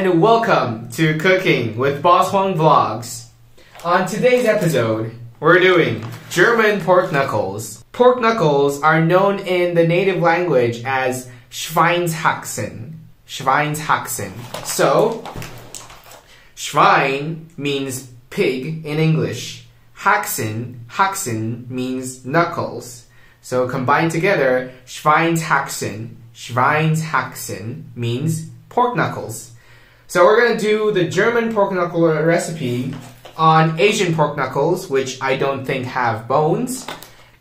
and welcome to Cooking with Boss Huang Vlogs. On today's episode, we're doing German pork knuckles. Pork knuckles are known in the native language as Schweinshaxen. Schweinshaxen. So, Schwein means pig in English. Haxen means knuckles. So combined together, Schweinshaxen means pork knuckles. So we're going to do the German pork knuckle recipe on Asian pork knuckles, which I don't think have bones.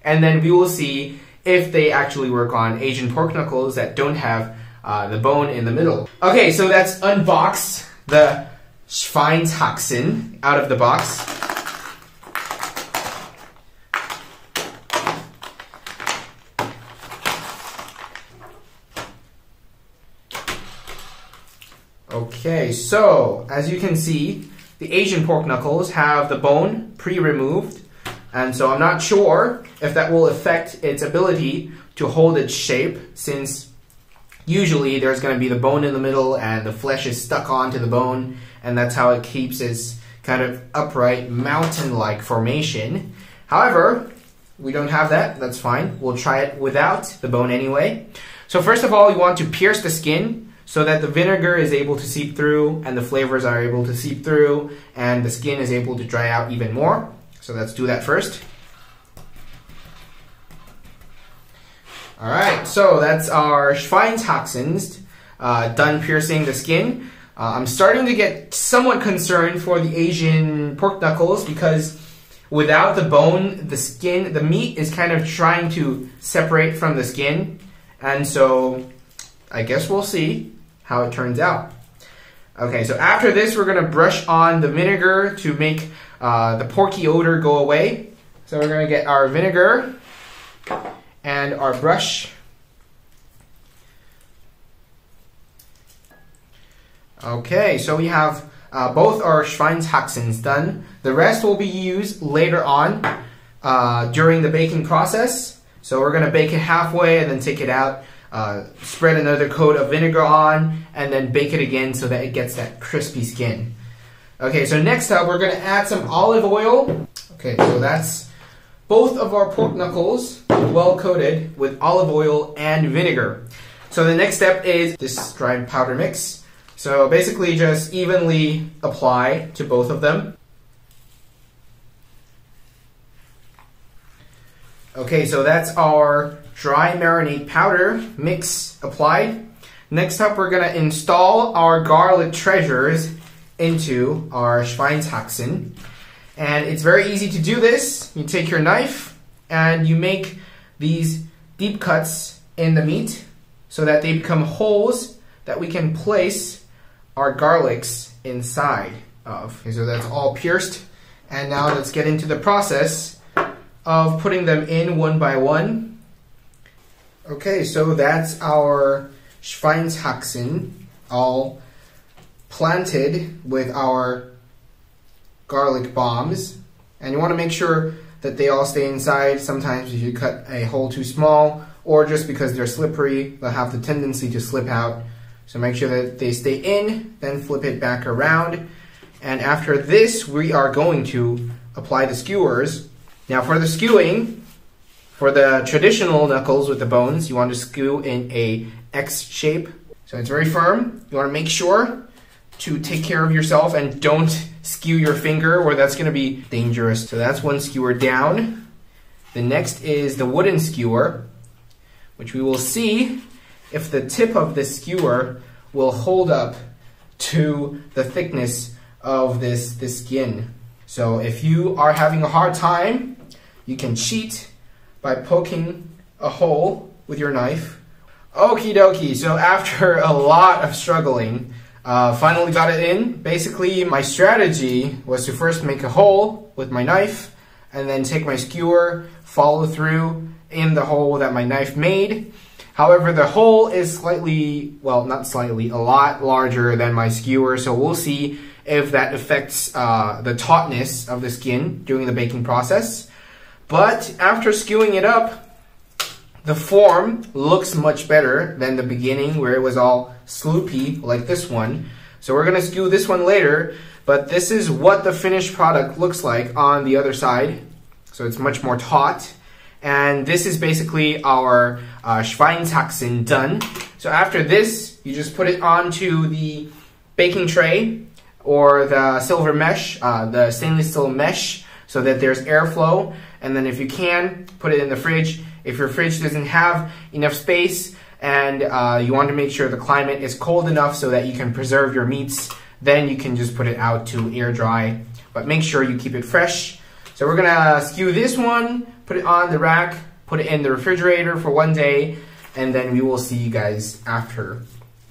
And then we will see if they actually work on Asian pork knuckles that don't have the bone in the middle. Okay, so let's unbox the Schweinshaxen out of the box. Okay, so as you can see, the Asian pork knuckles have the bone pre-removed, and so I'm not sure if that will affect its ability to hold its shape, since usually there's going to be the bone in the middle and the flesh is stuck onto the bone, and that's how it keeps its kind of upright mountain-like formation. However, we don't have that, that's fine. We'll try it without the bone anyway. So first of all, you want to pierce the skin so that the vinegar is able to seep through and the flavors are able to seep through and the skin is able to dry out even more. So let's do that first. Alright, so that's our Schweinshaxens done piercing the skin. I'm starting to get somewhat concerned for the Asian pork knuckles because without the bone, the skin, the meat is kind of trying to separate from the skin, and so I guess we'll see how it turns out. Okay, so after this, we're going to brush on the vinegar to make the porky odor go away. So we're going to get our vinegar and our brush. Okay, so we have both our Schweinshaxens done. The rest will be used later on during the baking process. So we're going to bake it halfway and then take it out. Spread another coat of vinegar on, and then bake it again so that it gets that crispy skin. Okay, so next up we're going to add some olive oil. Okay, so that's both of our pork knuckles well coated with olive oil and vinegar. So the next step is this dried powder mix. So basically just evenly apply to both of them. Okay, so that's our dry marinade powder mix applied. Next up, we're going to install our garlic treasures into our Schweinshaxen. And it's very easy to do this. You take your knife and you make these deep cuts in the meat so that they become holes that we can place our garlics inside of. Okay, so that's all pierced. And now let's get into the process of putting them in one by one. Okay, so that's our Schweinshaxen all planted with our garlic bombs. And you want to make sure that they all stay inside. Sometimes if you cut a hole too small, or just because they're slippery, they'll have the tendency to slip out. So make sure that they stay in, then flip it back around. And after this, we are going to apply the skewers. Now for the skewing, for the traditional knuckles with the bones, you want to skew in a X shape. So it's very firm. You want to make sure to take care of yourself and don't skew your finger, or that's going to be dangerous. So that's one skewer down. The next is the wooden skewer, which we will see if the tip of this skewer will hold up to the thickness of this skin. So if you are having a hard time, you can cheat by poking a hole with your knife. Okie dokie, so after a lot of struggling, finally got it in. Basically, my strategy was to first make a hole with my knife, and then take my skewer, follow through in the hole that my knife made. However, the hole is slightly, well, not slightly, a lot larger than my skewer, so we'll see if that affects the tautness of the skin during the baking process. But after skewing it up, the form looks much better than the beginning where it was all sloopy like this one. So we're gonna skew this one later, but this is what the finished product looks like on the other side. So it's much more taut. And this is basically our Schweinshaxen done. So after this, you just put it onto the baking tray or the silver mesh, the stainless steel mesh, so that there's airflow. And then if you can, put it in the fridge. If your fridge doesn't have enough space and you want to make sure the climate is cold enough so that you can preserve your meats, then you can just put it out to air dry. But make sure you keep it fresh. So we're gonna skew this one, put it on the rack, put it in the refrigerator for 1 day, and then we will see you guys after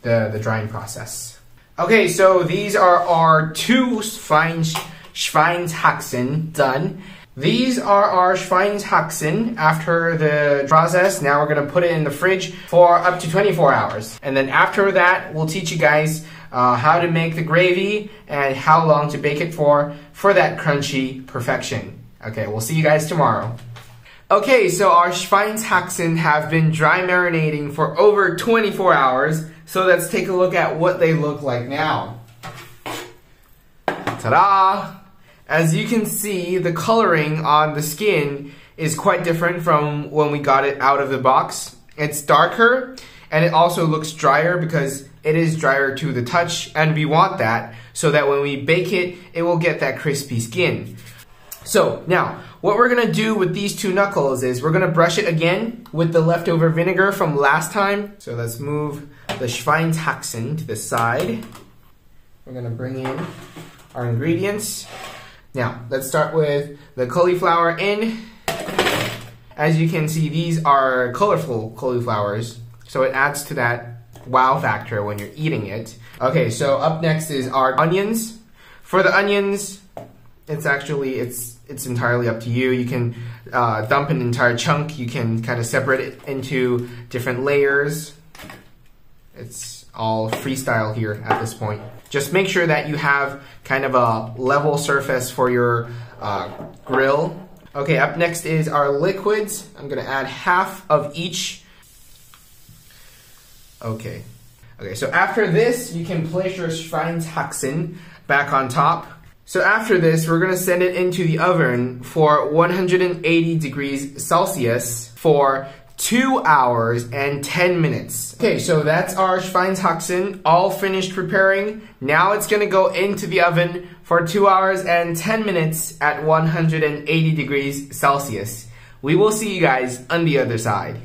the drying process. Okay, so these are our two Schweinshaxen done. These are our Schweinshaxen after the process. Now we're gonna put it in the fridge for up to 24 hours. And then after that, we'll teach you guys how to make the gravy and how long to bake it for that crunchy perfection. Okay, we'll see you guys tomorrow. Okay, so our Schweinshaxen have been dry marinating for over 24 hours. So let's take a look at what they look like now. Ta-da! As you can see, the coloring on the skin is quite different from when we got it out of the box. It's darker, and it also looks drier because it is drier to the touch, and we want that so that when we bake it, it will get that crispy skin. So now, what we're gonna do with these two knuckles is we're gonna brush it again with the leftover vinegar from last time. So let's move the Schweinshaxen to the side. We're gonna bring in our ingredients. Now, let's start with the cauliflower in. As you can see, these are colorful cauliflowers, so it adds to that wow factor when you're eating it. Okay, so up next is our onions. For the onions, it's entirely up to you. You can dump an entire chunk. You can kind of separate it into different layers. It's all freestyle here at this point. Just make sure that you have kind of a level surface for your grill. Okay, up next is our liquids. I'm gonna add half of each. Okay, so after this, you can place your Schweinshaxen back on top. So after this, we're gonna send it into the oven for 180 degrees Celsius for 2 hours and 10 minutes. Okay, so that's our Schweinshaxen all finished preparing. Now it's gonna go into the oven for 2 hours and 10 minutes at 180 degrees Celsius. We will see you guys on the other side.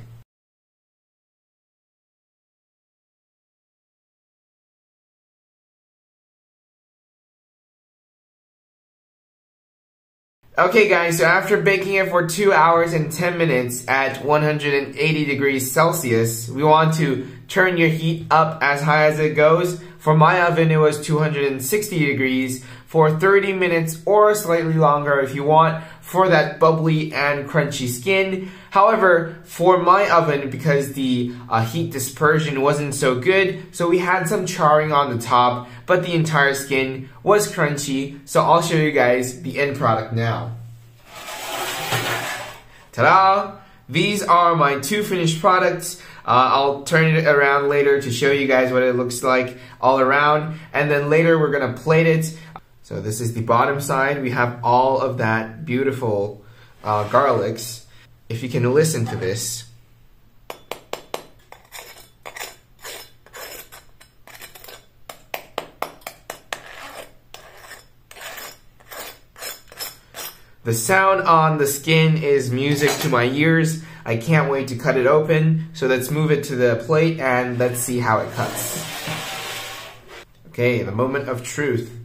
Okay guys, so after baking it for 2 hours and 10 minutes at 180 degrees Celsius, we want to turn your heat up as high as it goes. For my oven, it was 260 degrees for 30 minutes or slightly longer if you want for that bubbly and crunchy skin. However, for my oven, because the heat dispersion wasn't so good, so we had some charring on the top, but the entire skin was crunchy. So I'll show you guys the end product now. Ta-da! These are my two finished products. I'll turn it around later to show you guys what it looks like all around, and then later we're gonna plate it. So this is the bottom side. We have all of that beautiful garlics. If you can listen to this. The sound on the skin is music to my ears. I can't wait to cut it open. So let's move it to the plate and let's see how it cuts. Okay, the moment of truth.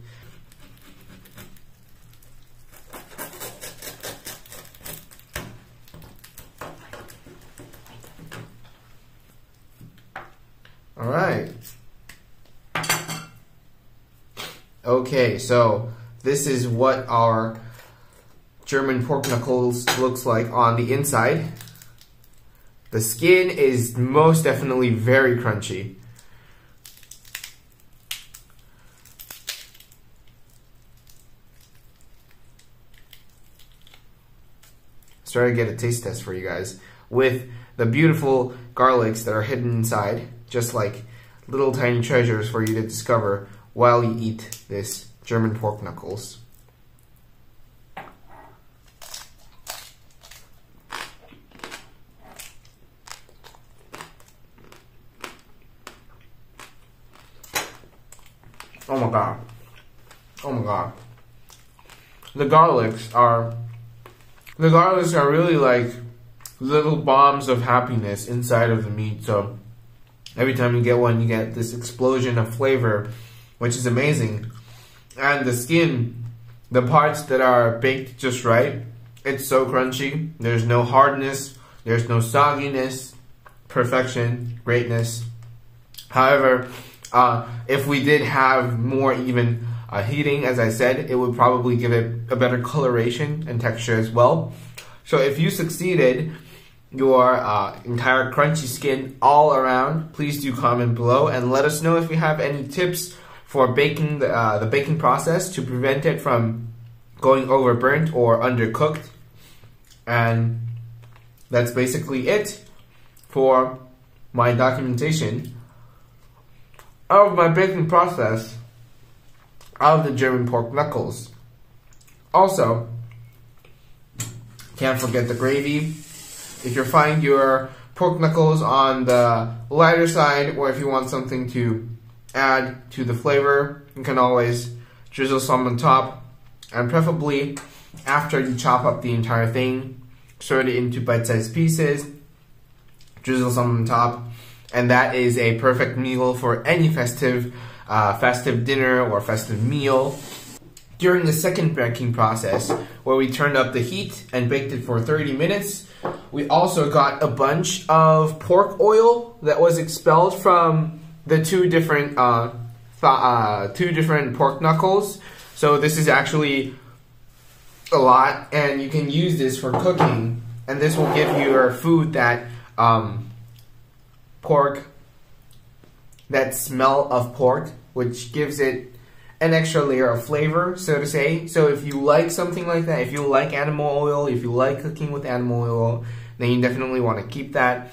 All right. Okay, so this is what our German pork knuckles looks like on the inside. The skin is most definitely very crunchy. Let's try to get a taste test for you guys with the beautiful garlics that are hidden inside, just like little tiny treasures for you to discover while you eat this German pork knuckles. Oh my god. Oh my god. The garlics are really like little bombs of happiness inside of the meat. So every time you get one, you get this explosion of flavor, which is amazing. And the skin, the parts that are baked just right, it's so crunchy. There's no hardness, there's no sogginess. Perfection, greatness. However, if we did have more even heating, as I said, it would probably give it a better coloration and texture as well. So if you succeeded your entire crunchy skin all around, please do comment below and let us know if you have any tips for baking the baking process to prevent it from going overburnt or undercooked. And that's basically it for my documentation of my baking process of the German pork knuckles. Also, can't forget the gravy. If you find your pork knuckles on the lighter side, or if you want something to add to the flavor, you can always drizzle some on top, and preferably after you chop up the entire thing, sort it into bite-sized pieces, drizzle some on top, and that is a perfect meal for any festive dinner or festive meal. During the second baking process, where we turned up the heat and baked it for 30 minutes, we also got a bunch of pork oil that was expelled from the two different pork knuckles. So this is actually a lot, and you can use this for cooking, and this will give your food that that smell of pork, which gives it an extra layer of flavor, so to say. So if you like something like that, if you like animal oil, if you like cooking with animal oil, then you definitely want to keep that.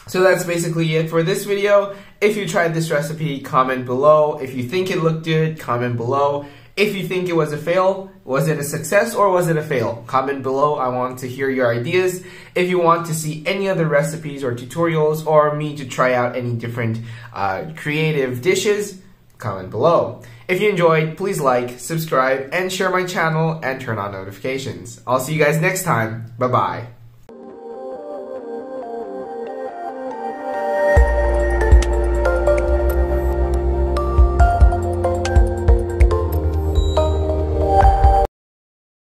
So that's basically it for this video. If you tried this recipe, comment below. If you think it looked good, comment below. If you think it was a fail, was it a success or was it a fail? Comment below. I want to hear your ideas. If you want to see any other recipes or tutorials, or me to try out any different creative dishes, comment below. If you enjoyed, please like, subscribe, and share my channel and turn on notifications. I'll see you guys next time. Bye-bye.